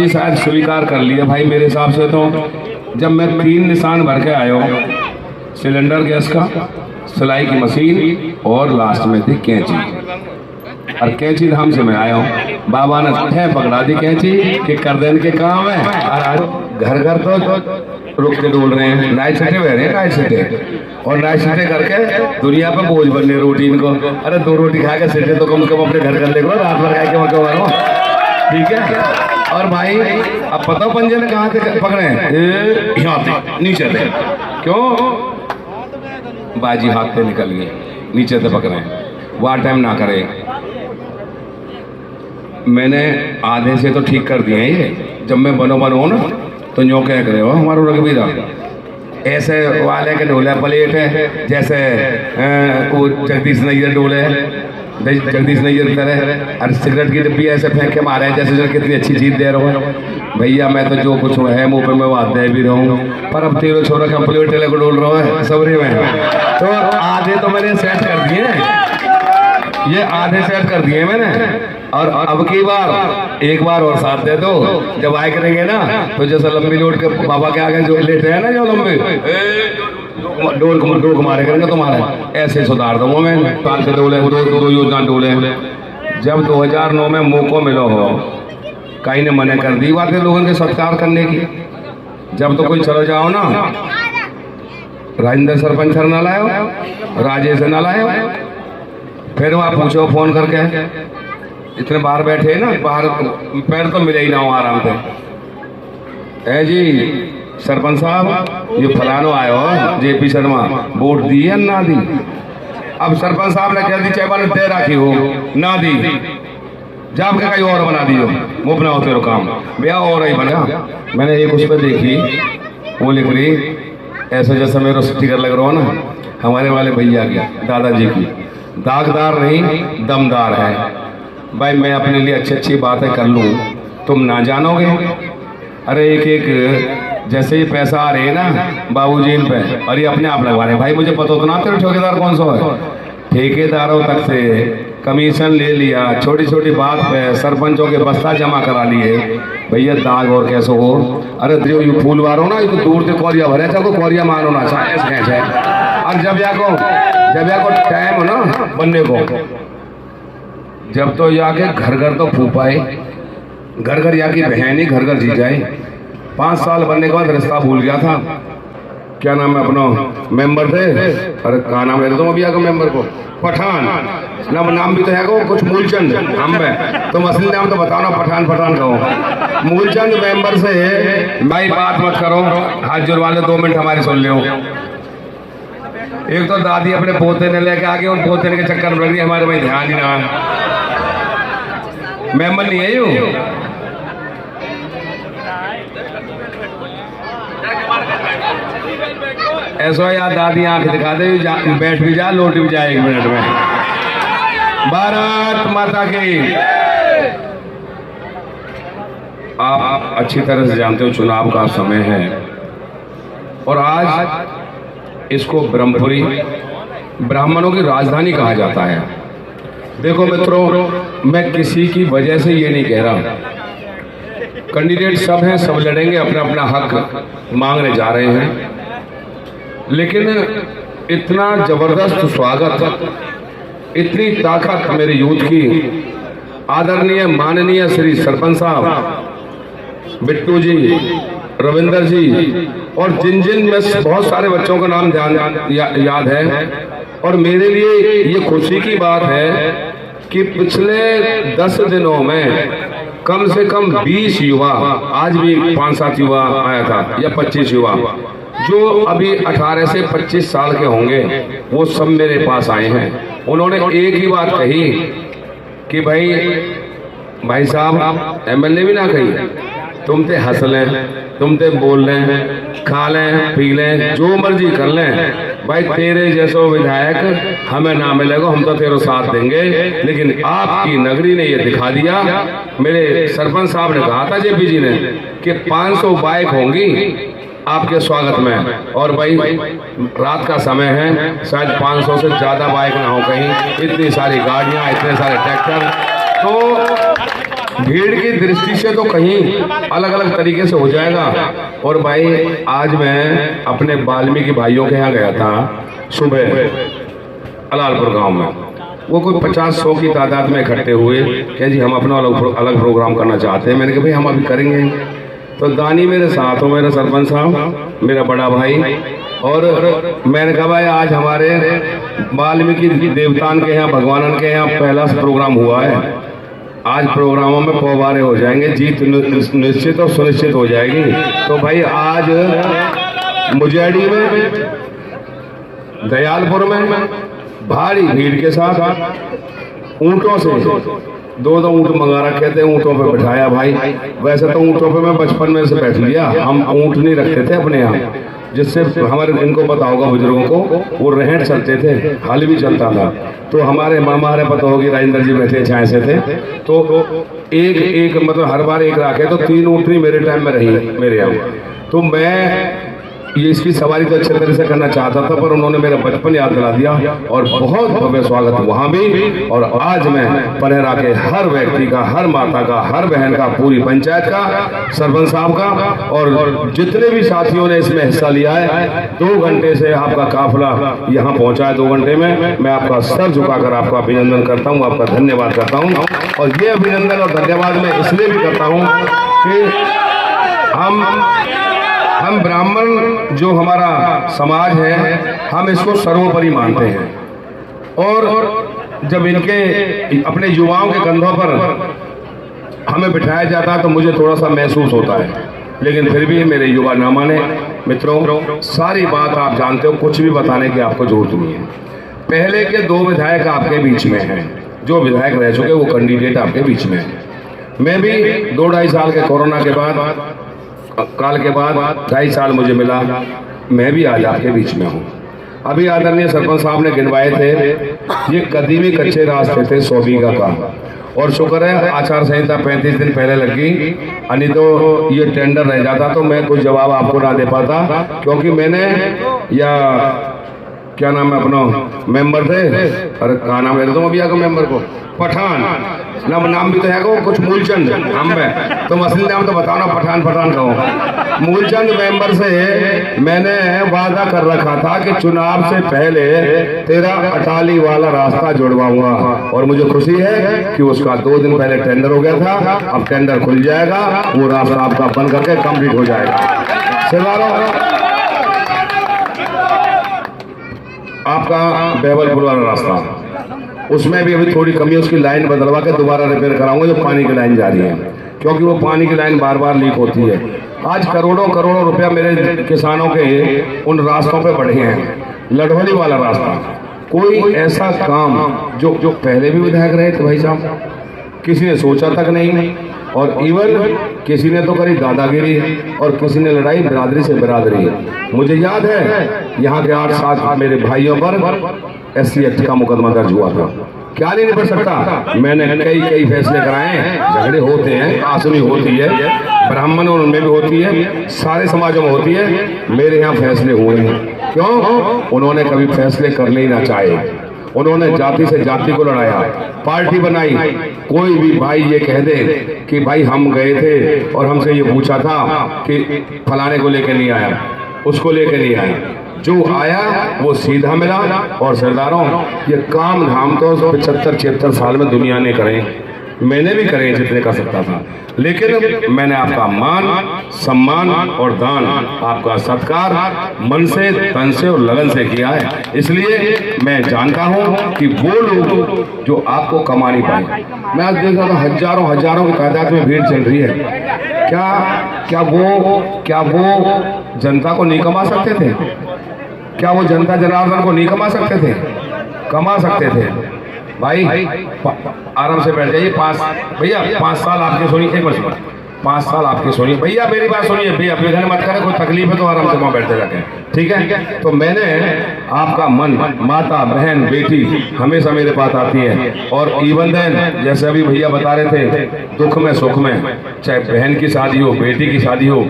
जी शायद स्वीकार कर लिया भाई मेरे हिसाब से। तो जब मैं 3 निशान भर के आया हूँ, सिलेंडर गैस का, सिलाई की मशीन और लास्ट में थी कैंची। और कैंची धाम से मैं आया हूँ, बाबा ने ठह पकड़ा दी कैंची कि कर देने के काम है। और घर घर तो रुक के डोल रहे हैं, नाइट सिटे बह रहे हैं, नाइट सिटे। और नाइट सिटे करके दुनिया पर बोझ बनने रूटीन को। अरे 2 रोटी खा के सिटे तो कम से कम अपने घर कर ले, रात भर खा के वहाँ मारो, ठीक है। और भाई अब पता पंजे ने कहाँ से पकड़े, यहाँ से नीचे से। क्यों? बाजी हाथ से निकल गई, नीचे से पकड़े। वहाँ टाइम ना करे, मैंने आधे से तो ठीक कर दिए हैं ये। जब मैं बनो हो ना तो न्यो क्या करे हो हमारो रघुवीरा, ऐसे वाले के डोले प्लेट है जैसे वो जगदीश नैयर डोले, जगदीश नैयर तरह। और सिगरेट की डिब्बी ऐसे फेंक के मारे जैसे जो कितनी अच्छी चीज दे रहा हूँ भैया। मैं तो जो कुछ है मुँह पे मैं वो दे भी रहा हूँ, पर अब तेरे छोरा का प्लेट को डोल रहा है सबरी में। तो आधे तो मैंने सेट कर दिए, ये आधे सेट कर दिए मैंने। और अब की बार एक बार और साथ दे दो, जब आए करेंगे ना तो जैसे लंबी लोट के बाबा के आगे जो लेटे हैं ना, जो लंबे डोल मारे करेंगे तुम्हारे, ऐसे सुधार दूंगा मैं। साल से डोले दो योजना डोले। जब 2009 में मौको मिलो हो, कहीं ने मने कर दी बातें लोगों के सत्कार करने की। जब तो कोई चलो जाओ ना, राजेंद्र सरपंच सर ना लाओ, राजेश ना लाओ, फिर वहाँ पूछो फोन करके, इतने बाहर बैठे ना, बाहर पैर तो मिले ही ना हो आराम से। है जी सरपंच साहब, ये फलानो आयो जेपी शर्मा, वोट दी है ना दी? अब सरपंच साहब ने कह दी चाहे वाले दे रखी हो ना दी, जब के कहीं और बना दियो, वो बना होते रहो काम ब्याह और ही बना। मैंने एक उस पर देखी, वो लिख रही ऐसे जैसे मेरा स्टिकर लग रहा हो ना, हमारे वाले भैया की, दादाजी की, दागदार नहीं दमदार है। भाई मैं अपने लिए अच्छी अच्छी बातें कर लूँ, तुम ना जानोगे। अरे एक एक जैसे ही पैसा आ रहे हैं ना बाबूजी इन पे, और ये अपने आप लगवा रहे हैं। भाई मुझे पता तो ना तेरे ठेकेदार कौन सा है, ठेकेदारों तक से कमीशन ले लिया, छोटी छोटी बात पे सरपंचों के बस्ता जमा करा लिए। भैया दाग और कैसे हो? अरे दियो यू फूल वारो ना, ये तो दूर से कोरिया भरे चाहो, कोरिया मानो ना चाहे। और जब जाको टाइम हो ना बनने को, जब तो जाके घर घर तो फूपाए, घर घर जाके बहनी, घर घर जी जाए। 5 साल बनने के बाद रिश्ता भूल गया था। क्या नाम है अपना मेंबर थे, अरे कहा नाम है तुम अभी आगे मेंबर को, पठान नाम भी तो है को कुछ मूलचंद, हम में तुम असली नाम तो बताओ ना, पठान कहो। मूलचंद मेंबर से भाई बात मत करो, हाथ जुड़वा लो, 2 मिनट हमारी सुन लो। एक तो दादी अपने पोते ने लेके आगे, उन पोते के चक्कर में लग रही, हमारे भाई ध्यान ही ना, मेंबर नहीं है यू। ऐसा यार दादी आंख दिखा दे, बैठ भी जा, लौट भी जाए 1 मिनट में। भारत माता की। आप अच्छी तरह से जानते हो चुनाव का समय है, और आज इसको ब्रह्मपुरी, ब्राह्मणों की राजधानी कहा जाता है। देखो मित्रों, मैं किसी की वजह से ये नहीं कह रहा, कैंडिडेट सब हैं, सब लड़ेंगे, अपना अपना हक मांगने जा रहे हैं। लेकिन इतना जबरदस्त स्वागत, इतनी ताकत मेरे यूथ की, आदरणीय माननीय श्री सरपंच साहब, बिट्टू जी, रविंदर जी, और जिन जिन में बहुत सारे बच्चों का नाम याद है। और मेरे लिए ये खुशी की बात है कि पिछले 10 दिनों में कम से कम 20 युवा, आज भी 5-7 युवा आया था, या 25 युवा, जो अभी 18 से 25 साल के होंगे, वो सब मेरे पास आए हैं। उन्होंने एक ही बात कही कि भाई साहब, एमएलए भी ना कही, तुम ते हंस लें, तुम ते बोल लें, खा लें, पी लें, जो मर्जी कर लें, भाई तेरे जैसो विधायक हमें ना मिलेगा, हम तो तेरे साथ देंगे। लेकिन आपकी नगरी ने ये दिखा दिया। मेरे सरपंच साहब ने कहा था जेपी जी ने कि 500 बाइक होंगी आपके स्वागत में, और भाई रात का समय है, शायद 500 से ज्यादा बाइक ना हो कहीं, इतनी सारी गाड़ियां, इतने सारे ट्रैक्टर। तो भीड़ की दृष्टि से तो कहीं अलग अलग तरीके से हो जाएगा। और भाई आज मैं अपने वाल्मीकि भाइयों के यहाँ गया था सुबह अलालपुर गांव में। वो कोई 50-100 की तादाद में इकट्ठे हुए कि जी हम अपना अलग प्रोग्राम करना चाहते हैं। मैंने कहा भाई हम अभी करेंगे। तो दानी मेरे साथ हो, मेरा सरपंच साहब, मेरा बड़ा भाई, और मैंने कहा भाई आज हमारे वाल्मीकि देवतान के यहाँ, भगवानन के यहाँ पहला प्रोग्राम हुआ है। आज प्रोग्रामों में पौवारे हो जाएंगे, जीत निश्चित और सुनिश्चित हो जाएगी। तो भाई आज मुजेड़ी में, दयालपुर में भारी भीड़ के साथ ऊंटों से 2-2 ऊंट मंगा रखे थे, ऊंटों पे बिठाया भाई। वैसे तो ऊंटों पे मैं बचपन में से बैठ लिया, हम ऊंट नहीं रखते थे अपने यहाँ, जिससे हमारे इनको पता होगा बुजुर्गों को, वो रहट चलते थे, हल भी चलता था। तो हमारे मामा, हमारे पता होगी राजेंद्र जी बैठे छाए से थे, तो एक मतलब हर बार एक रखे तो 3 ऊँटनी मेरे टाइम में रही मेरे यहाँ। तो मैं ये इसकी सवारी तो अच्छे तरह से करना चाहता था, पर उन्होंने मेरा बचपन याद दिला दिया और बहुत भव्य स्वागत वहाँ भी। और आज मैं पनहरा के हर व्यक्ति का, हर माता का, हर बहन का, पूरी पंचायत का, सरपंच साहब का और जितने भी साथियों ने इसमें हिस्सा लिया है, 2 घंटे से आपका काफिला यहाँ पहुँचा है। 2 घंटे में मैं आपका सर झुकाकर आपका अभिनंदन करता हूँ, आपका धन्यवाद करता हूँ। और ये अभिनंदन और धन्यवाद मैं इसलिए भी करता हूँ कि हम ब्राह्मण जो हमारा समाज है, हम इसको सर्वोपरि मानते हैं। और जब इनके अपने युवाओं के कंधों पर हमें बिठाया जाता है तो मुझे थोड़ा सा महसूस होता है, लेकिन फिर भी मेरे युवा ना माने। मित्रों, सारी बात आप जानते हो, कुछ भी बताने की आपको जरूरत नहीं है। पहले के 2 विधायक आपके बीच में हैं, जो विधायक रह चुके वो कैंडिडेट आपके बीच में है। मैं भी 2-2.5 साल के कोरोना के बाद काल के बाद 2.5 साल मुझे मिला, मैं भी आज आपके बीच में हूँ। अभी आदरणीय सरपंच साहब ने गिनवाए थे, ये कदीमी कच्चे रास्ते थे 100 बीघा का, और शुक्र है आचार संहिता 35 दिन पहले लगी, नहीं तो ये टेंडर रह जाता तो मैं कुछ जवाब आपको ना दे पाता, क्योंकि मैंने या क्या नाम है अपना मेंबर थे, अरे कहा नाम है तो अभी आगे मेंबर को पठान नाम भी तो है को कुछ मूलचंद, हम है तो असली नाम तो बताओ ना, पठान कहो। मूलचंद मेंबर से मैंने वादा कर रखा था कि चुनाव से पहले तेरा अटाली वाला रास्ता जुड़वाऊंगा, और मुझे खुशी है कि उसका 2 दिन पहले टेंडर हो गया था। अब टेंडर खुल जाएगा, वो रास्ता आपका बन करके कंप्लीट हो जाएगा। आपका बेवलपुर वाला रास्ता, उसमें भी अभी थोड़ी कमी है, उसकी लाइन बदलवा के दोबारा रिपेयर कराऊंगा, जो पानी की लाइन जा रही है, क्योंकि वो पानी की लाइन बार बार लीक होती है। आज करोड़ों रुपया मेरे किसानों के उन रास्तों पे बढ़े हैं। लड़होली वाला रास्ता, कोई ऐसा काम जो पहले भी विधायक रहे थे भाई साहब, किसी ने सोचा तक नहीं, और इवन किसी ने तो करी दादागिरी और किसी ने लड़ाई बिरादरी से बिरादरी। मुझे याद है यहाँ के 8-7 मेरे भाइयों पर SC एक्ट का मुकदमा दर्ज हुआ था, क्या नहीं निपट सकता। मैंने कई फैसले कराए हैं, झगड़े होते हैं, आसुनी होती है, ब्राह्मणों में भी होती है, सारे समाजों में होती है, मेरे यहाँ फैसले हुए हैं। क्यों? उन्होंने कभी फैसले करने ही ना चाहे, उन्होंने जाति से जाति को लड़ाया, पार्टी बनाई। कोई भी भाई ये कह दे कि भाई हम गए थे और हमसे ये पूछा था कि फलाने को लेके नहीं आया, उसको लेके नहीं आया, जो आया वो सीधा मिला। और सरदारों, ये काम धाम तो 75-76 साल में दुनिया ने करे, मैंने भी करे जितने कर सकता था, लेकिन मैंने आपका मान, सम्मान और दान, आपका सत्कार मन से, तन से और लगन से किया है। इसलिए मैं जानता हूं कि वो लोग जो आपको कमा नहीं पाए, मैं आज देख रहा था हजारों की तादाद में भीड़ चल रही है, क्या वो जनता को नहीं कमा सकते थे? क्या वो जनता जनार्दन को नहीं कमा सकते थे? कमा सकते थे भाई। आराम से बैठ जाइए। 5 साल आपके सुनिए, एक बार 5 साल आपके सुनिए भैया, मेरी बात सुनिए भैया, बेघर मत करें, कोई तकलीफ है तो आराम से वहाँ बैठते रखें, ठीक है। तो मैंने आपका मन, माता बहन बेटी हमेशा मेरे पास आती है, और इवन देन जैसे अभी भैया बता रहे थे, दुख में सुख में, चाहे बहन की शादी हो, बेटी की शादी हो,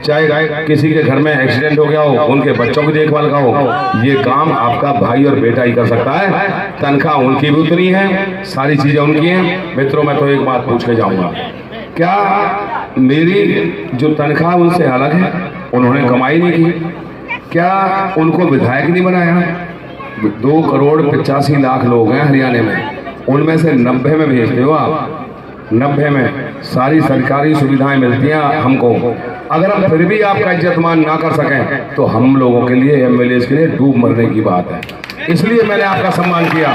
चाहे किसी के घर में एक्सीडेंट हो गया हो, उनके बच्चों की देखभाल का हो, ये काम आपका भाई और बेटा ही कर सकता है। तनख्वाह उनकी भी उतनी है, सारी चीजें उनकी हैं। मित्रों, मैं तो एक बात पूछ के जाऊंगा, क्या मेरी जो तनख्वाह उनसे अलग है? उन्होंने कमाई नहीं की, क्या उनको विधायक नहीं बनाया? 2 करोड़ 85 लाख लोग हैं हरियाणा में, उनमें से 90 में भेजते हो आप, 90 में सारी सरकारी सुविधाएं मिलती हैं हमको। अगर हम फिर भी आपका इज्जत मान ना कर सकें तो हम लोगों के लिए, एमएलए के लिए डूब मरने की बात है। इसलिए मैंने आपका सम्मान किया,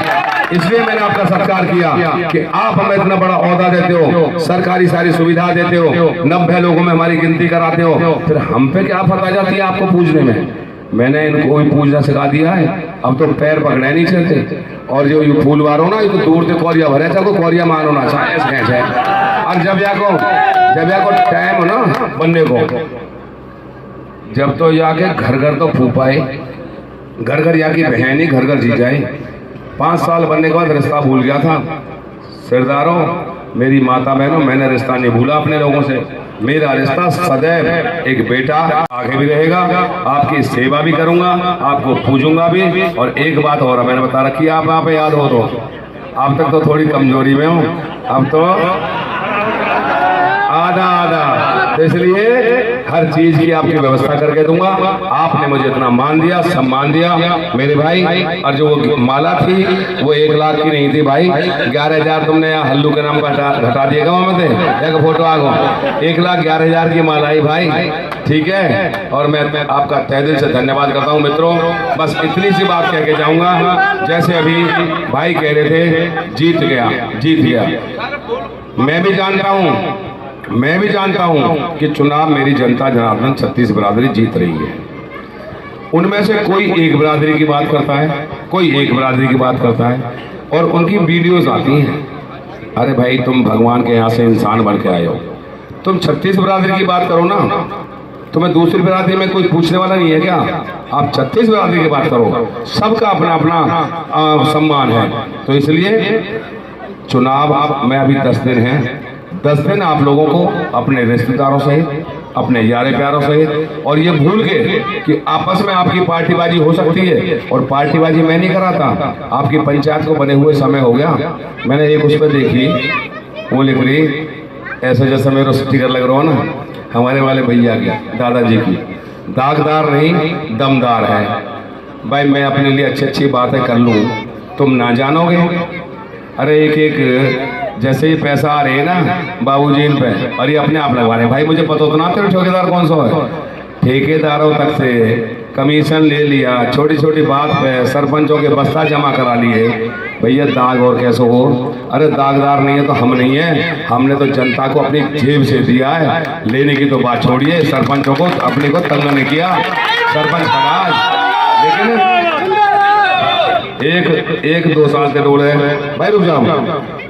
इसलिए मैंने आपका सत्कार किया कि आप हमें इतना बड़ा ओहदा देते हो, सरकारी सारी सुविधा देते हो, 90 लोगों में हमारी गिनती कराते हो, फिर हम पे क्या फर्क आ जाती है आपको पूजने में? मैंने इनको भी पूजना सिखा दिया है, अब तो पैर पकड़े नहीं चलते। और जो ये फूल वारो ना, ये तो दूर से कोरिया भरे, चाहो कोरिया मानो ना चाहे, और जब जाको टाइम हो ना बनने को, जब तो जाके घर घर तो फूफाए, घर घर जाके बहनी, घर घर जी जाए। 5 साल बनने के बाद रिश्ता भूल गया था। सरदारों, मेरी माता बहनों, मैंने रिश्ता नहीं भूला अपने लोगों से। मेरा रिश्ता सदैव एक बेटा आगे भी रहेगा, आपकी सेवा भी करूंगा, आपको पूजूंगा भी। और एक बात और मैंने बता रखी है, आप वहाँ पे याद हो तो, अब तक तो थोड़ी कमजोरी में हूँ, अब तो आधा, तो इसलिए हर चीज की आपकी व्यवस्था करके दूंगा। आपने मुझे इतना मान दिया, सम्मान दिया मेरे भाई। और जो माला थी वो 1 लाख की नहीं थी भाई, 11,000 तुमने यहाँ हल्लू के नाम का घटा दिएगा, वहां में एक फोटो आगो, 1,11,000 की माला आई भाई, ठीक है। और मैं आपका तहे दिल से धन्यवाद करता हूँ। मित्रों, बस इतनी सी बात कह के जाऊंगा, जैसे अभी भाई कह रहे थे जीत गया, मैं भी जानता हूं कि चुनाव मेरी जनता जनार्दन 36 बिरादरी जीत रही है। उनमें से कोई एक बिरादरी की बात करता है, कोई एक बिरादरी की बात करता है, और उनकी वीडियोस आती हैं। अरे भाई, तुम भगवान के यहाँ से इंसान बन के आए हो, तुम 36 बिरादरी की बात करो ना, तुम्हें दूसरी बिरादरी में कोई पूछने वाला नहीं है क्या? आप 36 बिरादरी की बात करो, सबका अपना अपना सम्मान है। तो इसलिए चुनाव में अभी 10 दिन हैं, 10 दिन आप लोगों को अपने रिश्तेदारों सहित, अपने यारे प्यारों सहित, और ये भूल के कि आपस में आपकी पार्टीबाजी हो सकती है, और पार्टीबाजी मैं नहीं कराता। आपकी पंचायत को बने हुए समय हो गया। मैंने एक उस पर देखी, वो लिख रही ऐसे जैसे मेरा स्टिकर लग रहा हो ना, हमारे वाले भैया की, दादाजी की, दागदार नहीं दमदार है। भाई, मैं अपने लिए अच्छी बातें कर लूँ, तुम ना जानोगे। अरे एक जैसे ही पैसा आ रहे हैं ना बाबूजी इन पे, और ये अपने आप लगवा रहे हैं। भाई, मुझे पता तो ना तेरे ठेकेदार कौन सा है, ठेकेदारों तक से कमीशन ले लिया, छोटी छोटी बात पे सरपंचों के बस्ता जमा करा लिए। भैया, दाग और कैसे हो? अरे दागदार नहीं है तो हम नहीं है, हमने तो जनता को अपनी जेब से दिया है, लेने की तो बात छोड़िए। सरपंचों को अपने को तंग नहीं किया, सरपंच खराज, लेकिन एक 2 साल के डोले भाई, रुक जाओ,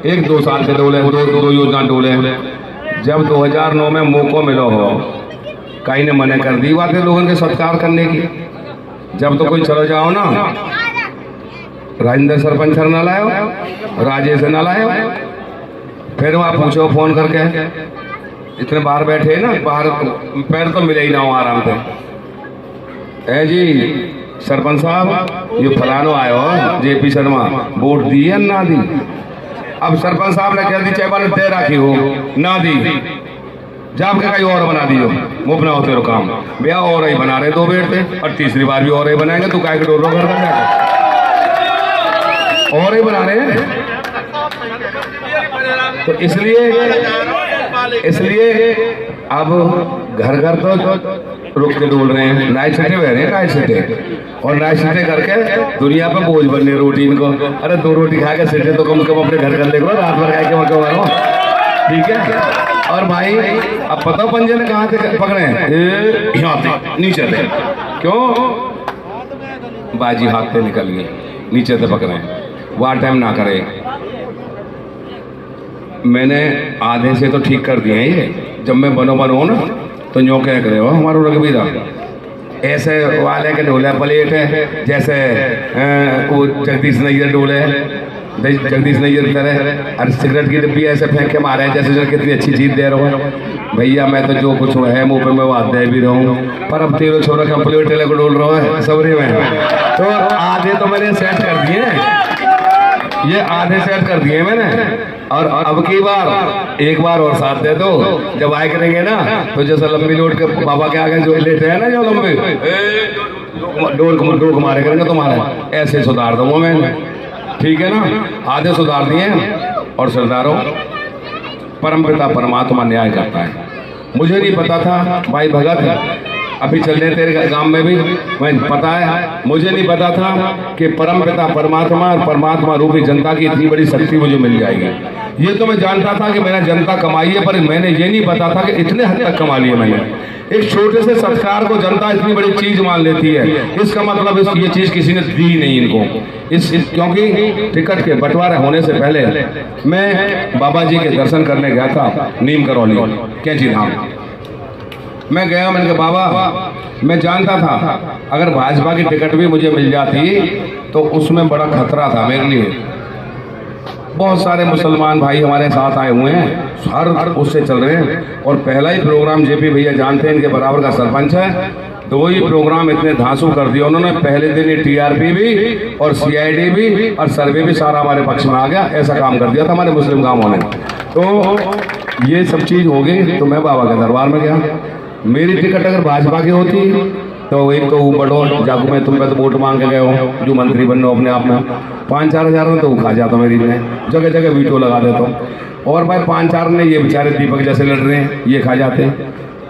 1-2 साल के डोले, दो योजना डोले। जब 2009 में मौको मिलो हो, कहीं ने मने कर दी बातें लोगों के सत्कार करने की। जब तो कोई चलो जाओ ना, राजेंद्र सरपंच सर ना लाओ, राजेश ना लाओ, फिर वहाँ पूछो फोन करके, इतने बाहर बैठे ना, बाहर पैर तो मिले ही ना हो आराम से। जी सरपंच साहब, ये फलानो आयो जेपी शर्मा, वोट दी है ना दी? अब सरपंच साहब ने कह दी चाहे वाले दे रखी हो ना दी, जाब के कहीं और बना दियो, वो बना होते रहो काम। भैया और ही बना रहे 2 बेटे, और तीसरी बार भी और ही बनाएंगे, तू काय के डोर घर कर जाएगा, और ही बना रहे। तो इसलिए अब घर घर तो रुक के डोल रहे हैं, नाइट सीटे बह रहे हैं, नाइट सीटे, और नाइट सीटे करके दुनिया पे बोझ बनने रोटी इनको। अरे 2 रोटी खा के सीटे तो कम से कम अपने घर कर ले, रात भर खा के मौके मारो, ठीक है। और भाई, अब पता पंजे ने कहाँ से पकड़े हैं? यहाँ नीचे से, क्यों? बाजी हाथ से निकल गई, नीचे से पकड़े, वहाँ टाइम ना करे। मैंने आधे से तो ठीक कर दिए हैं ये, जब मैं बनो ना तो न्यो कह करे हो हमारो रघुवीरा ऐसे वाले के डोले प्लेट है जैसे वो जगदीश नैयर डोले जगदीश नैयर तरह और सिगरेट की डिब्बी ऐसे फेंक के मारे हैं जैसे कितनी अच्छी चीज़ दे रहा हूँ भैया। मैं तो जो कुछ है मुँह पे मैं बात दे भी रहा हूँ, पर अब तेरे छोरा का प्लेट को डोल रहा है सबरी में। तो आधे तो मैंने सेट कर दिए, ये आधे सेट कर दिए मैंने, और अब की बार एक बार और साथ दे दो। जब आए करेंगे ना तो जैसे लंबी लोड के बाबा के आगे जो लेटे हैं ना जो लंबे डोल मारे करेंगे तुम्हारे, ऐसे सुधार दूंगा मैं, ठीक है ना। आधे सुधार दिए। और सरदारों, परमपिता परमात्मा न्याय करता है। मुझे नहीं पता था भाई भगत अभी चल रहे तेरे गांव में भी, मैं पता है मुझे नहीं पता था कि परमपिता परमात्मा और परमात्मा रूपी जनता की इतनी बड़ी शक्ति मुझे मिल जाएगी। ये तो मैं जानता था कि मैंने जनता कमाई है, पर मैंने ये नहीं पता था कि इतने हद तक कमा लिए मैंने। एक छोटे से सत्कार को जनता इतनी बड़ी चीज मान लेती है, इसका मतलब ये चीज किसी ने दी नहीं इनको। क्योंकि टिकट के बंटवारे होने से पहले मैं बाबा जी के दर्शन करने गया था नीम करौली कैंची धाम। मैं गया, मैंने कहा बाबा मैं जानता था अगर भाजपा की टिकट भी मुझे मिल जाती तो उसमें बड़ा खतरा था मेरे लिए। बहुत सारे मुसलमान भाई हमारे साथ आए हुए हैं, हर उससे चल रहे हैं, और पहला ही प्रोग्राम जेपी भैया जानते हैं, इनके बराबर का सरपंच है, तो वही प्रोग्राम इतने धांसू कर दिया उन्होंने। पहले दिन ही टीआरपी भी और सीआईडी भी और सर्वे भी सारा हमारे पक्ष में आ गया, ऐसा काम कर दिया था हमारे मुस्लिम गांवों ने। तो ये सब चीज़ हो गई, तो मैं बाबा के दरबार में गया। मेरी टिकट अगर भाजपा की होती तो एक तो बढ़ो जागू में तुम पे तो वोट मांग के गए हो जो मंत्री बन रहे हो अपने आप में 5-4 हज़ार में तो खा जाता मेरी में, जगह जगह वीटो लगा देता हूँ। और भाई 5-4 ने ये बेचारे दीपक जैसे लड़ रहे हैं ये खा जाते,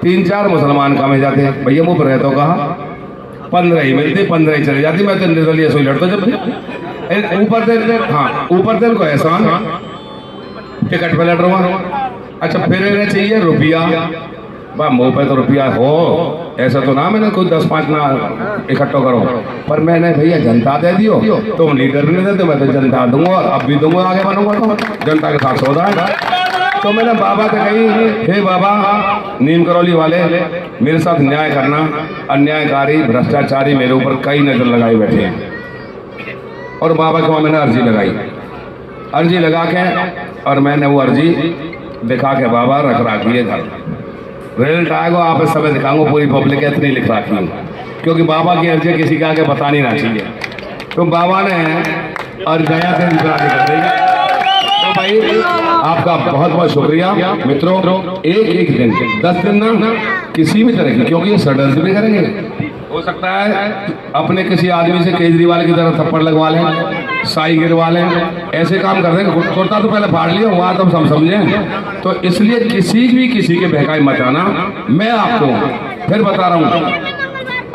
3-4 मुसलमान काम में जाते हैं। भैया मुँह पर रहता कहा 15 ही मिलती, 15 ही चली जाती। मैं तो निर्दलीय सोई लड़ता जब ऊपर से, हाँ ऊपर से को एहसान टिकट पे लड़ रहा हूँ। अच्छा फिर चाहिए रुपया, भाई मुँह पे तो रुपया हो ऐसा तो ना मैंने कोई 10-5 ना इकट्ठा करो, पर मैंने भैया जनता दे दियो, तुम लीडर नहीं देते, मैं तो जनता दूंगा और अब भी दूंगा, आगे बनूंगा तो जनता के साथ सौदा है। तो मैंने बाबा से कही हे बाबा नीम करौली वाले मेरे साथ न्याय करना, अन्यायकारी भ्रष्टाचारी मेरे ऊपर कई नजर लगाए बैठे हैं। और बाबा को मैंने अर्जी लगा के और मैंने वो अर्जी दिखा के बाबा रख रखी घर रिजल्ट आएगा आप इस समय दिखाऊंगा, पूरी पब्लिक इतनी लिख रखी हूँ, क्योंकि बाबा की अर्जी किसी के आगे बतानी ना चाहिए। तो बाबा ने और गया से कर दी। तो भाई आपका बहुत बहुत शुक्रिया मित्रों। एक दिन 10 दिन ना किसी भी तरह की, क्योंकि ये षड्यंत्र भी करेंगे, हो सकता है अपने किसी आदमी से केजरीवाल की तरह थप्पड़ लगवा लें, साई गिरवा लें, ऐसे काम कर देंगे। कुर्ता तो पहले फाड़ लिया हुआ तो हम समझें। तो इसलिए किसी के बहकाई मत आना। मैं आपको फिर बता रहा हूँ,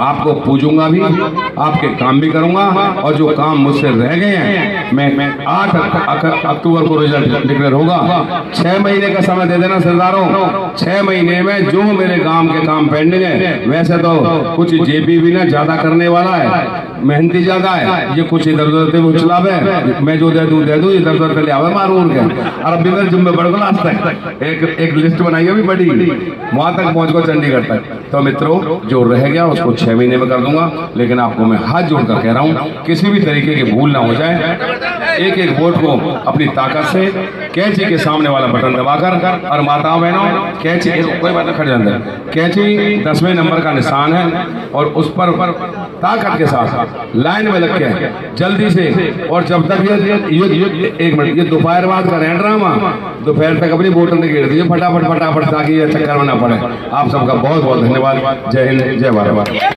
आपको पूजूंगा भी, आपके काम भी करूंगा, और जो काम मुझसे रह गए हैं मैं 8 अक्टूबर को रिजल्ट डिक्लेयर होगा। 6 महीने का समय दे देना सरदारों। 6 महीने में जो मेरे गांव के काम पेंडिंग है, वैसे तो कुछ जेपी भी ना ज्यादा करने वाला है, मेहनती ज्यादा है, ये कुछ इधर उधर उछलावे, मैं जो दे दूं इधर उधर ले आवे मारू उनके। और अब भी जुम्मे बढ़ गया आज तक एक लिस्ट बनाई है भी बड़ी, वहां तक पहुंच गो चंडीगढ़ तक। तो मित्रों जो रह गया उसको 6 महीने में कर दूंगा, लेकिन आपको मैं हाथ जोड़कर कह रहा हूं किसी भी तरीके की भूल ना हो जाए। एक वोट को अपनी ताकत से कैंची के सामने वाला बटन दबाकर, और माताओं बहनों कैंची कोई बात नहीं खड़े अंदर, कैंची 10वें नंबर का निशान है, और उस पर ताकत के साथ लाइन में लग के जल्दी से, और जब तक ये 1 मिनट ये दोपहर बाद का रह ड्रामा, दोपहर तक अपनी वोटर ने घेर दिए फटाफट ताकि ये चक्कर में ना पड़े। आप सबका बहुत बहुत धन्यवाद। जय हिंद, जय भारत।